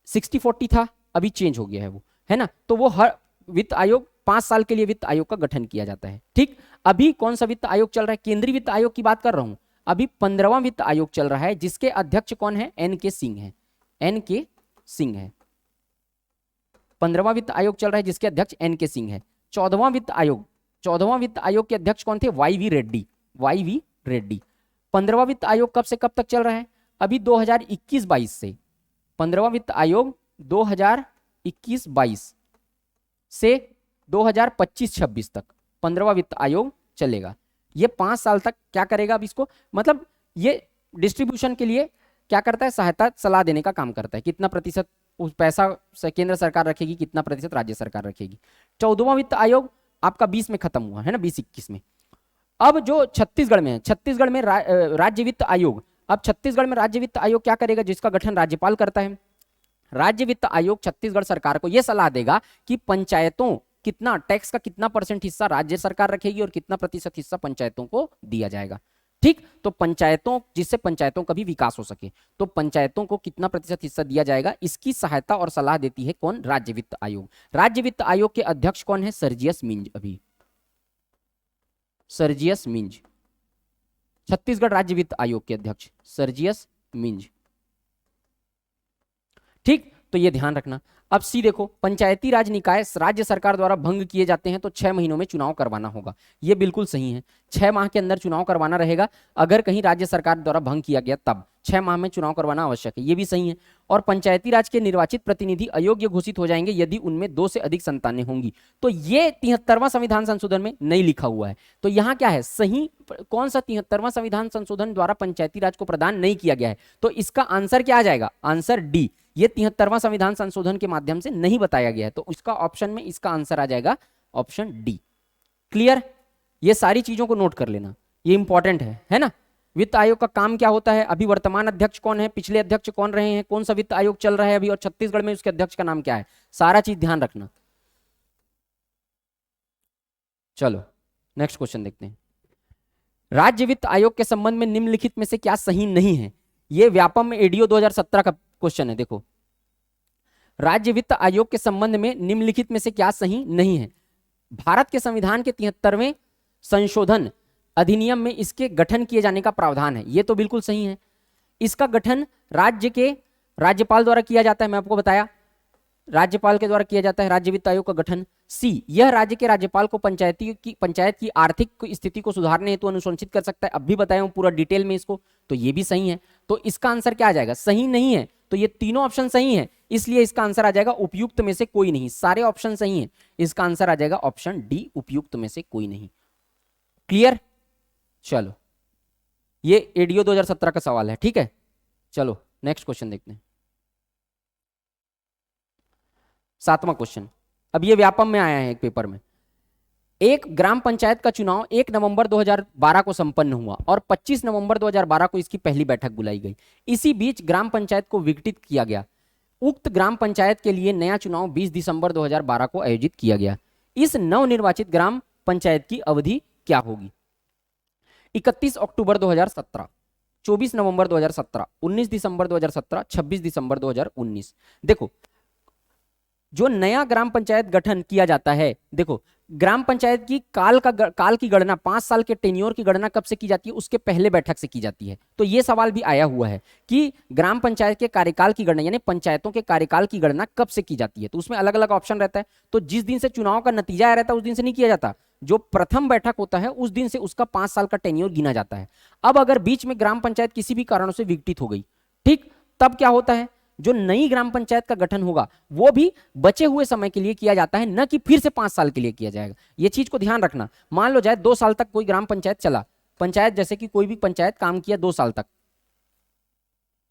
60-40 था, अभी चेंज हो गया है वो, है ना। तो वो हर वित्त आयोग 5 साल के लिए वित्त आयोग का गठन किया जाता है। ठीक, अभी कौन सा वित्त आयोग चल रहा है, केंद्रीय वित्त आयोग की बात कर रहा हूं। अभी 15वां वित्त आयोग चल रहा है, जिसके अध्यक्ष कौन है, एन.के. सिंह है। एन.के. सिंह है। 15वां वित्त आयोग चल रहा है जिसके अध्यक्ष एन.के. सिंह है। 14वां वित्त आयोग के अध्यक्ष कौन थे, वाई.वी. रेड्डी। 15वां वित्त आयोग कब से कब तक चल रहा है, अभी 2021-22 से। 15वां वित्त आयोग 2021-22 से 2025-26 तक 15वां वित्त आयोग चलेगा। ये 5 साल तक क्या करेगा, अब इसको मतलब ये डिस्ट्रीब्यूशन के लिए क्या करता है, सहायता सलाह देने का काम करता है। कितना प्रतिशत उस पैसा केंद्र सरकार रखेगी, कितना प्रतिशत राज्य सरकार रखेगी। 14वां वित्त आयोग आपका 20 में खत्म हुआ है ना, 2021 में। अब जो छत्तीसगढ़ में है, छत्तीसगढ़ में राज्य वित्त आयोग, अब छत्तीसगढ़ में राज्य वित्त आयोग क्या करेगा, जिसका गठन राज्यपाल करता है। राज्य वित्त आयोग छत्तीसगढ़ सरकार को यह सलाह देगा कि पंचायतों कितना टैक्स का कितना % हिस्सा राज्य सरकार रखेगी और कितना प्रतिशत हिस्सा पंचायतों को दिया जाएगा। ठीक, तो पंचायतों, जिससे पंचायतों का भी विकास हो सके, तो पंचायतों को कितना प्रतिशत हिस्सा दिया जाएगा, इसकी सहायता और सलाह देती है कौन, राज्य वित्त आयोग। राज्य वित्त आयोग के अध्यक्ष कौन है, सर्जियस मिंज। अभी सर्जियस मिंज, छत्तीसगढ़ राज्य वित्त आयोग के अध्यक्ष सर्जियस मिंज। ठीक, तो ये ध्यान रखना। अब सी देखो, पंचायती राज निकाय राज्य सरकार द्वारा भंग किए जाते हैं तो 6 महीनों में चुनाव करवाना होगा। ये बिल्कुल सही है, 6 माह के अंदर चुनाव करवाना रहेगा। अगर कहीं राज्य सरकार द्वारा भंग किया गया तब 6 माह में चुनाव करवाना आवश्यक है, ये भी सही है। और पंचायती राज के निर्वाचित प्रतिनिधि अयोग्य घोषित हो जाएंगे यदि उनमें 2 से अधिक संतानें होंगी। तो ये 73वां संविधान संशोधन में नहीं लिखा हुआ है। तो यहाँ क्या है सही, कौन सा 73वां संविधान संशोधन द्वारा पंचायती राज को प्रदान नहीं किया गया है, तो इसका आंसर क्या आ जाएगा, आंसर डी। ये 73वां संविधान संशोधन के माध्यम से नहीं बताया गया है, तो इसका ऑप्शन में इसका आंसर आ जाएगा ऑप्शन डी। क्लियर? ये सारी चीजों को नोट कर लेना, ये इंपॉर्टेंट है ना। वित्त आयोग का काम क्या होता है, अभी वर्तमान अध्यक्ष कौन है, पिछले अध्यक्ष कौन रहे हैं, कौन सा वित्त आयोग चल रहा है अभी, और छत्तीसगढ़ में उसके अध्यक्ष का नाम क्या है, सारा चीज ध्यान रखना। चलो नेक्स्ट क्वेश्चन देखते हैं। राज्य वित्त आयोग के संबंध में निम्नलिखित में से क्या सही नहीं है? यह व्यापम एडीओ 2017 का क्वेश्चन है। देखो, राज्य वित्त आयोग के संबंध में निम्नलिखित में से क्या सही नहीं है? भारत के संविधान के 73वें संशोधन अधिनियम में इसके गठन किए जाने का प्रावधान है, ये तो बिल्कुल सही है। इसका गठन राज्य के राज्यपाल द्वारा किया जाता है, मैं आपको बताया राज्यपाल के द्वारा किया जाता है राज्य वित्त आयोग का गठन। सी, यह राज्य के राज्यपाल को पंचायत की आर्थिक स्थिति को सुधारने हेतु अनुशंसित कर सकता है, अब भी बताया हूं पूरा डिटेल में इसको, तो ये भी सही है। तो इसका आंसर क्या आ जाएगा? सही नहीं है, तो ये तीनों ऑप्शन सही है, इसलिए इसका आंसर आ जाएगा उपयुक्त में से कोई नहीं। सारे ऑप्शन सही हैं, इसका आंसर आ जाएगा ऑप्शन डी, उपयुक्त में से कोई नहीं। क्लियर? चलो, ये एडीओ 2017 का सवाल है, ठीक है। चलो नेक्स्ट क्वेश्चन देखते हैं। 7वां क्वेश्चन, अब ये व्यापम में आया है एक पेपर में। एक ग्राम पंचायत का चुनाव 1 नवंबर 2012 को संपन्न हुआ और 25 नवंबर 2012 को इसकी पहली बैठक बुलाई गई। इसी बीच ग्राम पंचायत को विघटित किया गया। उक्त ग्राम पंचायत के लिए नया चुनाव 20 दिसंबर 2012 को आयोजित किया गया। इस नवनिर्वाचित ग्राम पंचायत की अवधि क्या होगी? 31 अक्टूबर 2017, 24 नवंबर 2017, 19 दिसंबर 2017, 26 दिसंबर 2019। देखो, जो नया ग्राम पंचायत गठन किया जाता है, देखो ग्राम पंचायत की काल की गणना 5 साल के टेन्योर की गणना कब से की जाती है? उसके पहले बैठक से की जाती है। तो यह सवाल भी आया हुआ है कि ग्राम पंचायत के कार्यकाल की गणना, यानी पंचायतों के कार्यकाल की गणना कब से की जाती है? तो उसमें अलग अलग ऑप्शन रहता है। तो जिस दिन से चुनाव का नतीजा आया रहता है उस दिन से नहीं किया जाता, जो प्रथम बैठक होता है उस दिन से उसका 5 साल का टेन्योर गिना जाता है। अब अगर बीच में ग्राम पंचायत किसी भी कारणों से विघटित हो गई, ठीक, तब क्या होता है? जो नई ग्राम पंचायत का गठन होगा वो भी बचे हुए समय के लिए किया जाता है, न कि फिर से 5 साल के लिए किया जाएगा। ये चीज को ध्यान रखना। मान लो जाए 2 साल तक कोई ग्राम पंचायत चला, पंचायत जैसे कि कोई भी पंचायत काम किया 2 साल तक,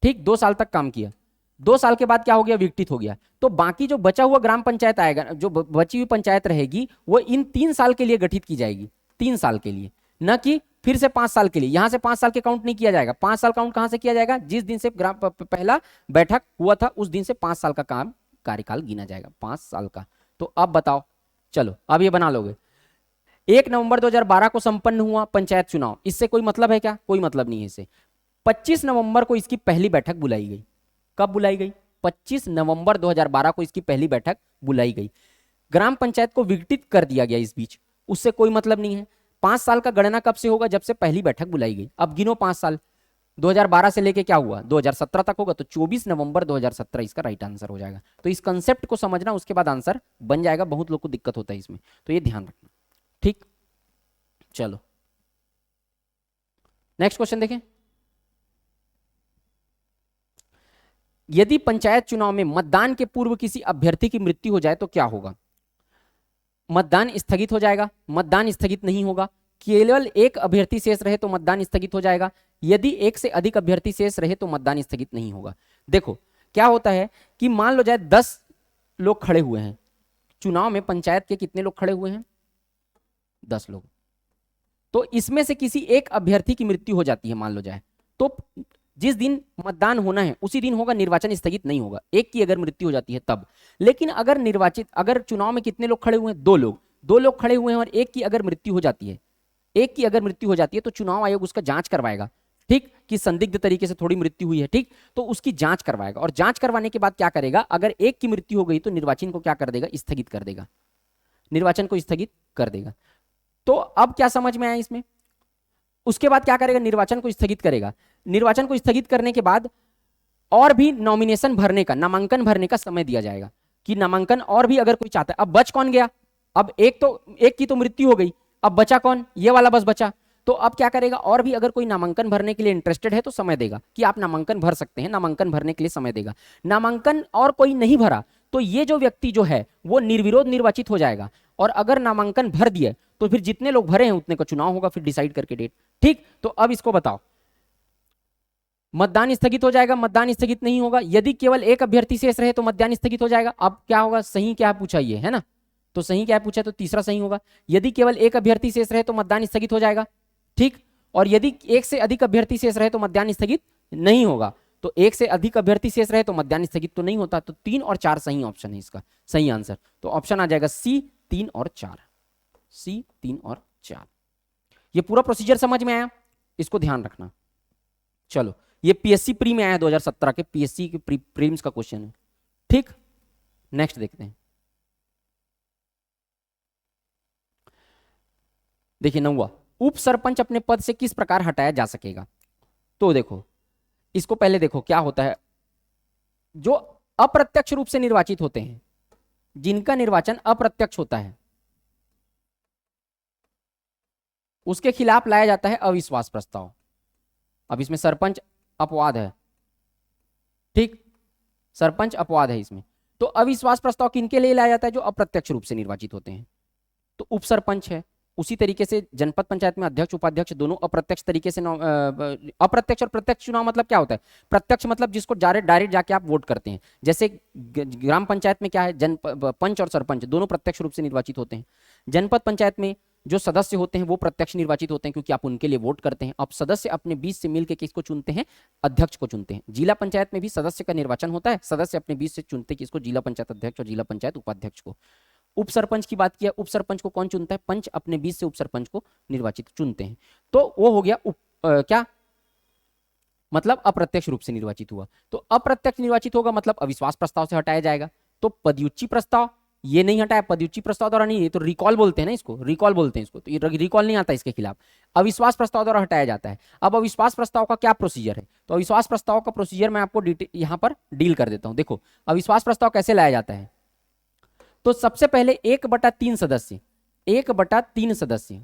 ठीक, 2 साल तक काम किया, 2 साल के बाद क्या हो गया? विघटित हो गया। तो बाकी जो बचा हुआ ग्राम पंचायत आएगा, जो बची हुई पंचायत रहेगी, वो इन 3 साल के लिए गठित की जाएगी, 3 साल के लिए, न कि फिर से 5 साल के लिए। यहां से 5 साल के काउंट नहीं किया जाएगा। 5 साल काउंट कहां से किया जाएगा? जिस दिन से पहला बैठक हुआ था उस दिन से 5 साल का काम कार्यकाल गिना जाएगा, 5 साल का। तो अब बताओ, चलो अब ये बना लोगे। 1 नवंबर 2012 को संपन्न हुआ पंचायत चुनाव, इससे कोई मतलब है क्या? कोई मतलब नहीं है इससे। 25 नवंबर को इसकी पहली बैठक बुलाई गई। कब बुलाई गई? 25 नवंबर 2012 को इसकी पहली बैठक बुलाई गई। ग्राम पंचायत को विघटित कर दिया गया इस बीच, उससे कोई मतलब नहीं है। 5 साल का गणना कब से होगा? जब से पहली बैठक बुलाई गई। अब गिनो 5 साल, 2012 से लेके क्या हुआ? 2017 तक होगा, तो 24 नवंबर 2017 इसका राइट आंसर हो जाएगा। तो इस कंसेप्ट को समझना, उसके बाद आंसर बन जाएगा। बहुत लोग को दिक्कत होता है इसमें, तो ये ध्यान रखना, ठीक। चलो नेक्स्ट क्वेश्चन देखें। यदि पंचायत चुनाव में मतदान के पूर्व किसी अभ्यर्थी की मृत्यु हो जाए तो क्या होगा? मतदान स्थगित हो जाएगा, मतदान स्थगित नहीं होगा। केवल एक अभ्यर्थी शेष रहे तो मतदान स्थगित हो जाएगा। यदि एक से अधिक अभ्यर्थी शेष रहे तो मतदान स्थगित नहीं होगा। देखो क्या होता है कि मान लो जाए 10 लोग खड़े हुए हैं चुनाव में, पंचायत के कितने लोग खड़े हुए हैं? 10 लोग। तो इसमें से किसी एक अभ्यर्थी की मृत्यु हो जाती है मान लो जाए, तो जिस दिन मतदान होना है उसी दिन होगा, निर्वाचन स्थगित नहीं होगा। एक की अगर मृत्यु हो जाती है तब। लेकिन अगर चुनाव में कितने लोग खड़े हुए हैं? 2 लोग, 2 लोग खड़े हुए हैं और एक की अगर मृत्यु हो जाती है, एक की अगर मृत्यु हो जाती है तो चुनाव आयोग उसका जांच करवाएगा, ठीक, कि संदिग्ध तरीके से थोड़ी मृत्यु हुई है, ठीक, तो उसकी जांच करवाएगा। और जांच करवाने के बाद क्या करेगा? अगर एक की मृत्यु हो गई तो निर्वाचन को क्या कर देगा? स्थगित कर देगा, निर्वाचन को स्थगित कर देगा। तो अब क्या समझ में आया इसमें? उसके बाद क्या करेगा? निर्वाचन को स्थगित करेगा। निर्वाचन को स्थगित करने के बाद और भी नॉमिनेशन भरने का, नामांकन भरने का समय दिया जाएगा कि नामांकन और भी अगर कोई चाहता है। अब बच कौन गया? अब एक की तो मृत्यु हो गई, अब बचा कौन? ये वाला बस बचा। तो अब क्या करेगा? और भी अगर कोई नामांकन भरने के लिए इंटरेस्टेड है तो समय देगा कि आप नामांकन भर सकते हैं, नामांकन भरने के लिए समय देगा। नामांकन और कोई नहीं भरा तो ये जो व्यक्ति जो है वो निर्विरोध निर्वाचित हो जाएगा। और अगर नामांकन भर दिए तो फिर जितने लोग भरे हैं उतने का चुनाव होगा, फिर डिसाइड करके डेट, ठीक। तो अब इसको बताओ, मतदान स्थगित हो जाएगा, मतदान स्थगित नहीं होगा। यदि केवल एक अभ्यर्थी शेष रहे तो मतदान स्थगित हो जाएगा। अब क्या होगा, सही क्या पूछा ये है ना, तो सही क्या पूछा, तो तीसरा सही होगा। यदि केवल एक अभ्यर्थी शेष रहे तो मतदान स्थगित हो जाएगा, ठीक। और यदि एक से अधिक अभ्यर्थी शेष रहे तो मतदान स्थगित नहीं होगा। तो एक से अधिक अभ्यर्थी शेष रहे तो मतदान स्थगित तो नहीं होता। तो 3 और 4 सही ऑप्शन है इसका सही आंसर। तो ऑप्शन आ जाएगा सी 3 और 4, सी 3 और 4। ये पूरा प्रोसीजर समझ में आया, इसको ध्यान रखना। चलो, ये पीएससी प्री में आया 2017 के पीएससी के प्रीम्स का क्वेश्चन है, ठीक। नेक्स्ट देखते हैं। देखिए 9वां, उप सरपंच अपने पद से किस प्रकार हटाया जा सकेगा। तो देखो, इसको पहले देखो क्या होता है। जो अप्रत्यक्ष रूप से निर्वाचित होते हैं, जिनका निर्वाचन अप्रत्यक्ष होता है, उसके खिलाफ लाया जाता है अविश्वास प्रस्ताव। अब इसमें सरपंच अपवाद है, ठीक, सरपंच अपवाद है इसमें। तो अविश्वास प्रस्ताव किनके लिए लाया जाता है, जो अप्रत्यक्ष रूप से निर्वाचित होते हैं, तो उप सरपंच है। उसी तरीके से जनपद पंचायत में अध्यक्ष उपाध्यक्ष दोनों अप्रत्यक्ष तरीके से अप्रत्यक्ष और प्रत्यक्ष चुनाव मतलब क्या होता है, प्रत्यक्ष मतलब जिसको डायरेक्ट जाके आप वोट करते हैं। जैसे ग्राम पंचायत में क्या है, पंच और सरपंच दोनों प्रत्यक्ष रूप से निर्वाचित होते हैं। जनपद पंचायत में जो सदस्य होते हैं वो प्रत्यक्ष निर्वाचित होते हैं, क्योंकि आप उनके लिए वोट करते हैं। अब सदस्य अपने बीच से मिलकर किसको चुनते हैं, अध्यक्ष को चुनते हैं। जिला पंचायत में भी सदस्य का निर्वाचन होता है, सदस्य अपने बीच से चुनते हैं किसको, जिला पंचायत अध्यक्ष और जिला पंचायत उपाध्यक्ष को। उप सरपंच की बात किया, उप सरपंच को कौन चुनता है, पंच अपने बीच से उप सरपंच को निर्वाचित चुनते हैं। तो वो हो गया क्या मतलब अप्रत्यक्ष रूप से निर्वाचित हुआ। तो अप्रत्यक्ष निर्वाचित होगा मतलब अविश्वास प्रस्ताव से हटाया जाएगा। तो पदयुच्ची प्रस्ताव ये नहीं हटाया, पदयुच्ची प्रस्ताव द्वारा नहीं, तो रिकॉल बोलते हैं ना इसको, रिकॉल बोलते हैं इसको। तो ये रिकॉल नहीं आता इसके खिलाफ, अविश्वास प्रस्ताव द्वारा हटाया जाता है। अब अविश्वास प्रस्ताव का क्या प्रोसीजर है, तो अविश्वास प्रस्ताव का प्रोसीजर मैं आपको यहां पर डील कर देता हूं। देखो अविश्वास प्रस्ताव कैसे लाया जाता है। तो सबसे पहले 1/3 सदस्य, 1/3 सदस्य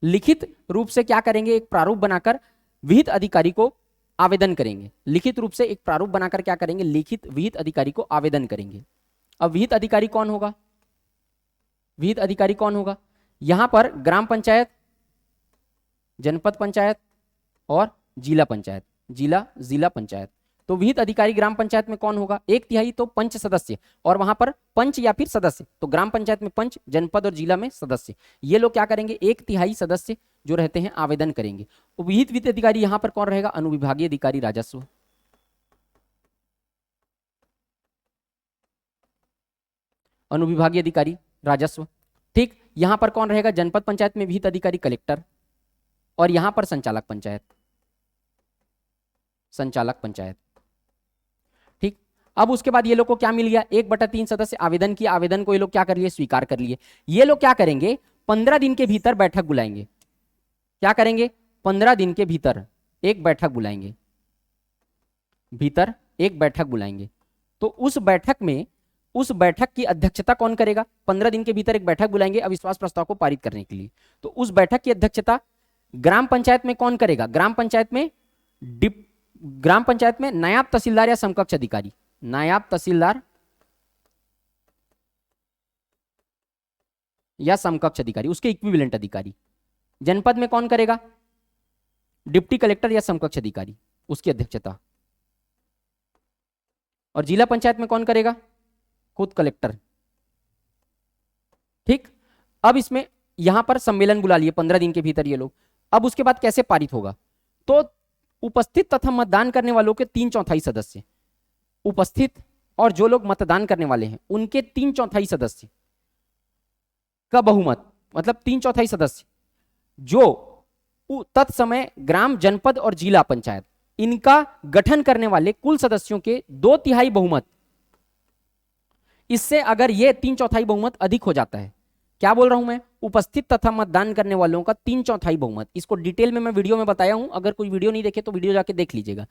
लिखित रूप से क्या करेंगे, एक प्रारूप बनाकर विहित अधिकारी को आवेदन करेंगे। लिखित रूप से एक प्रारूप बनाकर क्या करेंगे, लिखित विहित अधिकारी को आवेदन करेंगे। अब विहित अधिकारी कौन होगा, विहित अधिकारी कौन होगा, यहां पर ग्राम पंचायत, जनपद पंचायत और जिला पंचायत, जिला पंचायत। तो विहित अधिकारी ग्राम पंचायत में कौन होगा, 1/3 तो पंच सदस्य, और वहां पर पंच या फिर सदस्य। तो ग्राम पंचायत में पंच, जनपद और जिला में सदस्य। ये लोग क्या करेंगे, 1/3 सदस्य जो रहते हैं आवेदन करेंगे। विहित अधिकारी यहां पर कौन रहेगा, अनुविभागीय अधिकारी राजस्व। अनुविभागीय अधिकारी राजस्व, ठीक। यहां पर कौन रहेगा, जनपद पंचायत में विहित अधिकारी कलेक्टर, और यहां पर संचालक पंचायत, संचालक पंचायत, ठीक। अब उसके बाद ये लोग को क्या मिल गया, 1/3 सदस्य आवेदन किया, आवेदन को ये लोग क्या कर लिए, स्वीकार कर लिए। ये लोग क्या करेंगे, 15 दिन के भीतर बैठक बुलाएंगे। क्या करेंगे, 15 दिन के भीतर एक बैठक बुलाएंगे, भीतर एक बैठक बुलाएंगे। तो उस बैठक की अध्यक्षता कौन करेगा, 15 दिन के भीतर एक बैठक बुलाएंगे अविश्वास प्रस्ताव को पारित करने के लिए। तो उस बैठक की अध्यक्षता ग्राम पंचायत में कौन करेगा, ग्राम पंचायत में नायब तहसीलदार या समकक्ष अधिकारी, नायब तहसीलदार या समकक्ष अधिकारी, उसके इक्विवेलेंट अधिकारी। जनपद में कौन करेगा, डिप्टी कलेक्टर या समकक्ष अधिकारी, उसकी अध्यक्षता। और जिला पंचायत में कौन करेगा, खुद कलेक्टर, ठीक। अब इसमें यहां पर सम्मेलन बुला लिए 15 दिन के भीतर ये लोग। अब उसके बाद कैसे पारित होगा, तो उपस्थित तथा मतदान करने वालों के 3/4 सदस्य, उपस्थित और जो लोग मतदान करने वाले हैं उनके 3/4 सदस्य का बहुमत, मतलब 3/4 सदस्य जो तत्समय ग्राम, जनपद और जिला पंचायत इनका गठन करने वाले कुल सदस्यों के 2/3 बहुमत। इससे अगर ये 3/4 बहुमत अधिक हो जाता है, क्या बोल रहा हूं मैं, उपस्थित तथा मतदान करने वालों का 3/4 बहुमत। इसको डिटेल में मैं वीडियो में बताया हूं, अगर कोई वीडियो नहीं देखे तो वीडियो जाके देख लीजिएगा।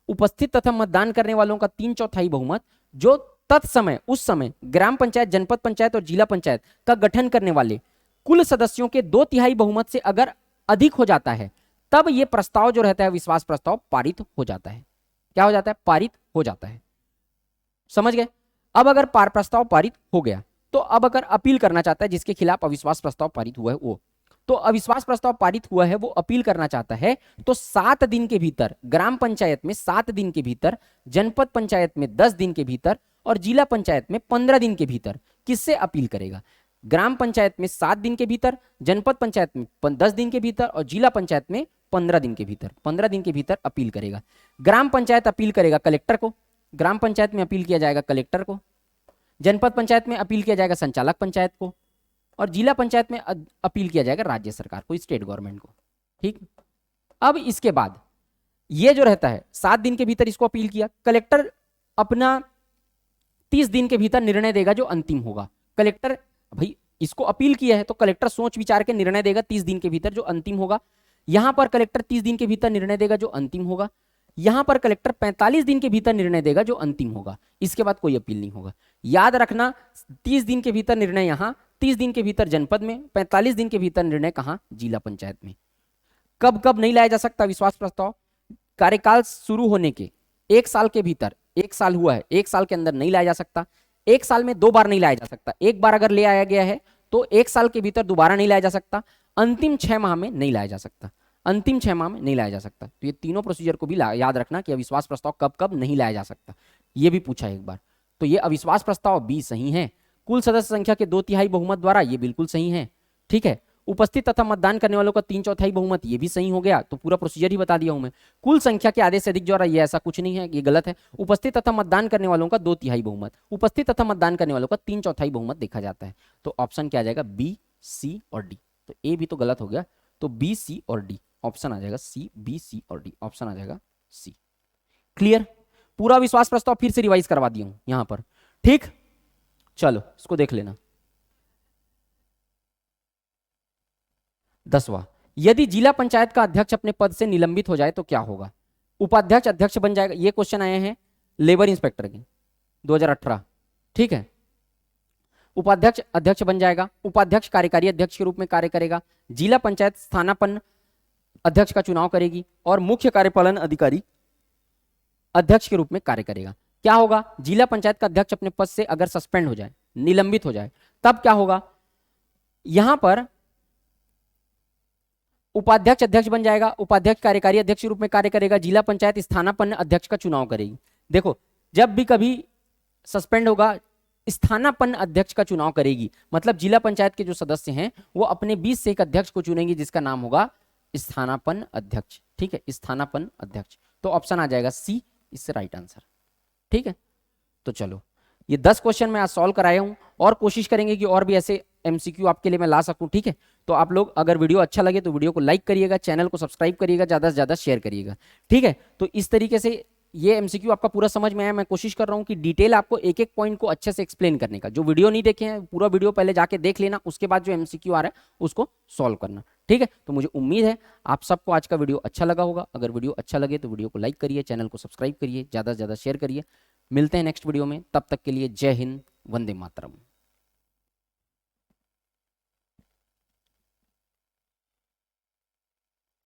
उपस्थित तथा मतदान करने वालों का 3/4 बहुमत जो तत्समय, उस समय ग्राम पंचायत, जनपद पंचायत और जिला पंचायत का गठन करने वाले कुल सदस्यों के 2/3 बहुमत से अगर अधिक हो जाता है, तब यह प्रस्ताव जो रहता है विश्वास प्रस्ताव पारित हो जाता है। क्या हो जाता है, पारित हो जाता है। समझ गए। अब अगर प्रस्ताव पारित हो गया, तो अब अगर अपील करना चाहता है जिसके खिलाफ अविश्वास प्रस्ताव पारित हुआ है वो, तो अविश्वास प्रस्ताव पारित हुआ है, वो अपील करना चाहता है, तो 7 दिन के भीतर ग्राम पंचायत में 7 दिन के भीतर, जनपद पंचायत में 10 दिन के भीतर और जिला पंचायत में 15 दिन के भीतर किससे अपील करेगा? ग्राम पंचायत में 7 दिन के भीतर, जनपद पंचायत में 10 दिन के भीतर और जिला पंचायत में 15 दिन के भीतर, 15 दिन के भीतर अपील करेगा। ग्राम पंचायत अपील करेगा कलेक्टर को, ग्राम पंचायत में अपील किया जाएगा कलेक्टर को, जनपद पंचायत में अपील किया जाएगा संचालक पंचायत को और जिला पंचायत में अपील किया जाएगा राज्य सरकार को, स्टेट गवर्नमेंट को। ठीक, अब इसके बाद ये जो रहता है 7 दिन के भीतर इसको अपील किया, कलेक्टर अपना 30 दिन के भीतर निर्णय देगा जो अंतिम होगा। कलेक्टर भाई इसको अपील किया है तो कलेक्टर सोच विचार के निर्णय देगा 30 दिन के भीतर जो अंतिम होगा। यहां पर कलेक्टर 30 दिन के भीतर निर्णय देगा जो अंतिम होगा। यहां पर कलेक्टर 45 दिन के भीतर निर्णय देगा जो अंतिम होगा। इसके बाद कोई अपील नहीं होगा। याद रखना, 30 दिन के भीतर निर्णय यहां, 30 दिन के भीतर जनपद में, 45 दिन के भीतर निर्णय कहां? जिला पंचायत में। कब कब नहीं लाया जा सकता विश्वास प्रस्ताव? कार्यकाल शुरू होने के 1 साल के भीतर, 1 साल हुआ है, 1 साल के अंदर नहीं लाया जा सकता। 1 साल में 2 बार नहीं लाया जा सकता। एक बार अगर ले आया गया है तो 1 साल के भीतर दोबारा नहीं लाया जा सकता। अंतिम 6 माह में नहीं लाया जा सकता, अंतिम 6 माह में नहीं लाया जा सकता। तो ये तीनों प्रोसीजर को भी याद रखना कि अविश्वास प्रस्ताव कब कब नहीं लाया जा सकता, ये भी पूछा है एक बार। तो ये अविश्वास प्रस्ताव बी सही है। कुल सदस्य संख्या के 2/3 बहुमत द्वारा, ये बिल्कुल सही है। ठीक है, उपस्थित तथा मतदान करने वालों का 3/4 बहुमत, ये भी सही हो गया। तो पूरा प्रोसीजर ही बता दिया हूं मैं। कुल संख्या के आधे से अधिक द्वारा, ये ऐसा कुछ नहीं है, ये गलत है। उपस्थित तथा मतदान करने वालों का 2/3 बहुमत, उपस्थित तथा मतदान करने वालों का 3/4 बहुमत देखा जाता है। तो ऑप्शन क्या आ जाएगा? बी, सी और डी। तो ए भी तो गलत हो गया, तो बी, सी और डी ऑप्शन आ जाएगा। सी, बी, सी और डी ऑप्शन आ जाएगा सी। क्लियर? पूरा विश्वास प्रस्ताव फिर से रिवाइज करवा दिया हूं यहां पर। ठीक, चलो इसको देख लेना। 10वां, यदि जिला पंचायत का अध्यक्ष अपने पद से निलंबित हो जाए तो क्या होगा? उपाध्यक्ष अध्यक्ष बन जाएगा। ये क्वेश्चन आए हैं लेबर इंस्पेक्टर के 2018। ठीक है, उपाध्यक्ष अध्यक्ष बन जाएगा। उपाध्यक्ष कार्यकारी अध्यक्ष के रूप में कार्य करेगा। जिला पंचायत स्थानापन्न अध्यक्ष का चुनाव करेगी और मुख्य कार्यपालन अधिकारी अध्यक्ष के रूप में कार्य करेगा। क्या होगा? जिला पंचायत का अध्यक्ष अपने पद से अगर सस्पेंड हो जाए, निलंबित हो जाए, तब क्या होगा? यहां पर उपाध्यक्ष अध्यक्ष बन जाएगा। उपाध्यक्ष कार्यकारी अध्यक्ष के रूप में कार्य करेगा। जिला पंचायत स्थानापन्न अध्यक्ष का चुनाव करेगी। देखो, जब भी कभी सस्पेंड होगा, स्थानापन्न अध्यक्ष का चुनाव करेगी, मतलब जिला पंचायत के जो सदस्य हैं वो अपने 20 से एक अध्यक्ष को चुनेंगे जिसका नाम होगा स्थानापन्न अध्यक्ष। ठीक है, स्थानापन्न अध्यक्ष। तो ऑप्शन आ जाएगा सी, इससे राइट आंसर। ठीक है, तो चलो ये 10 क्वेश्चन मैं आज सॉल्व कराया हूं और कोशिश करेंगे कि और भी ऐसे एमसीक्यू आपके लिए मैं ला सकूं। ठीक है, तो आप लोग अगर वीडियो अच्छा लगे तो वीडियो को लाइक करिएगा, चैनल को सब्सक्राइब करिएगा, ज्यादा से ज्यादा शेयर करिएगा। ठीक है, तो इस तरीके से ये एमसीक्यू आपका पूरा समझ में आया। मैं कोशिश कर रहा हूं कि डिटेल आपको एक एक पॉइंट को अच्छे से एक्सप्लेन करने का। जो वीडियो नहीं देखे हैं, पूरा वीडियो पहले जाके देख लेना, उसके बाद जो एमसीक्यू आ रहा है उसको सॉल्व करना। ठीक है, तो मुझे उम्मीद है आप सबको आज का वीडियो अच्छा लगा होगा। अगर वीडियो अच्छा लगे तो वीडियो को लाइक करिए, चैनल को सब्सक्राइब करिए, ज्यादा से ज्यादा शेयर करिए। मिलते हैं नेक्स्ट वीडियो में, तब तक के लिए जय हिंद, वंदे मातरम।